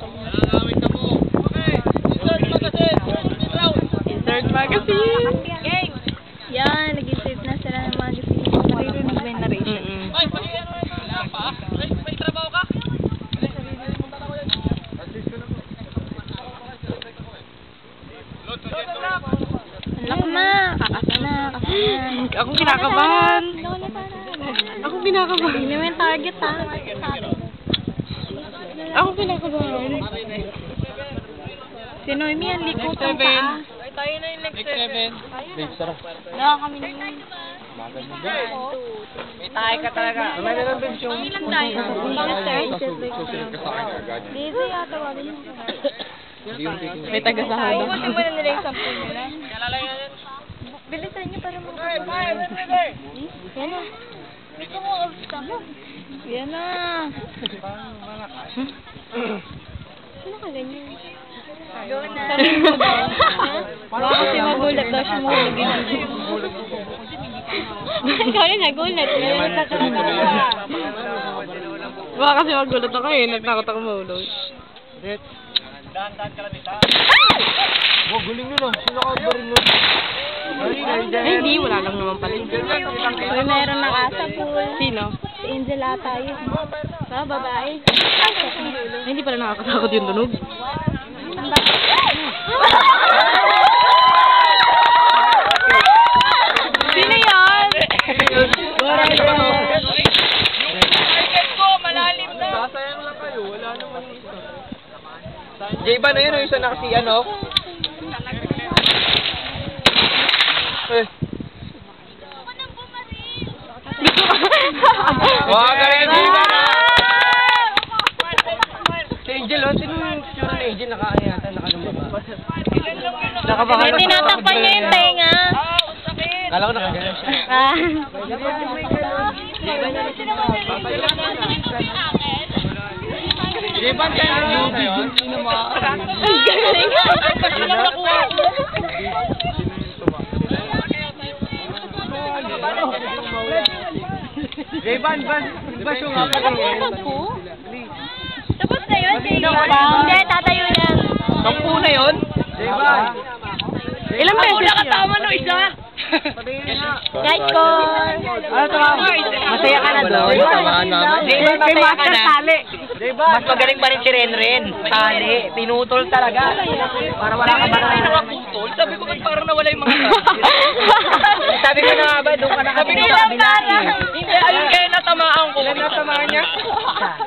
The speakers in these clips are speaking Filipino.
Nalagamit na mo. Okay. Insert magazine. Insert magazine. Gang! Yan, nag-insert na sila ng magazine. Maririnig ba yung narration? Ay, wala pa. May trabaho ka? Anak na! Kakasa na! Akong kinakabahan. Akong kinakabahan. Hindi mo yung target, ha? Akong kinakabahan. Si Noemi, ang likot ang paa. Ay, tayo na yung next 7. Wala kami naman. May tayo ka talaga. May nalang bench yung... Ilan tayo? Busy yata, wala mo. May taga-sahada. Ubusin mo na nila yung 10 nila. Kalala yan. Bilisan niyo para mga Yan na. Hindi ko mo Yan na. Sino ka ganyan? Go na. Baka kasi magulat daw siya mahulog yung Ikaw rin nagulat. Baka kasi magulat ako eh. Nagtakot ako mahulog. Dahan-dahan ka lang dito. Oh, guling nun ah. Sino ka ba rin nun? Ay, hindi. Wala lang naman pala. Uy, meron na asa pool. Sino? Si Angel ata yun. Ba, babae. Ay, hindi pala nakakatakot yung tunog. Sino yun? Target ko, malalim na. Sasayang lang kayo. Wala naman isa. J-Ban na yun. Yung isa na kasi ano? Eh. Wow, galing yung J-Ban ah! Si Angel, oh. Sino yung sure na Angel? Naka-ayata, naka-lumaba. May tinatakpan niya yung tenga. Kala ko nakagalan siya. Ah. J-Ban kayo na yun? Sino mo? Galing. Kasi lang nakuha ko. J-Ban, ba siya nga pala yun? Tapos na yun, hindi, tatayo lang. Sampu na yun? J-Ban! Ilang beses yun? Tama no, isa. Guys ko. Ano to? Masaya ka na doon? J-Ban, masaya ka na? Mas magaling pa rin si Renren. Tali. Tinutol talaga. Para wala ka ba na nakaputol? Sabi ko ba't parang nawala yung mga Sabi ko na nga ba, doon ka Sabi ko nakabila. Hindi, ayun kaya natamaan ko. Ilan natamaan niya?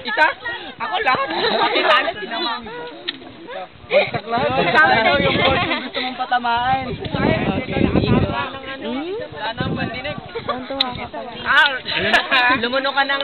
Isa? Ako lahat. Pati tali, sinama. Bagsak lahat. Sabi daw yung gusto mong patamaan. Sana ang pandinig. Tuntua ka pala. Lumuno ka ng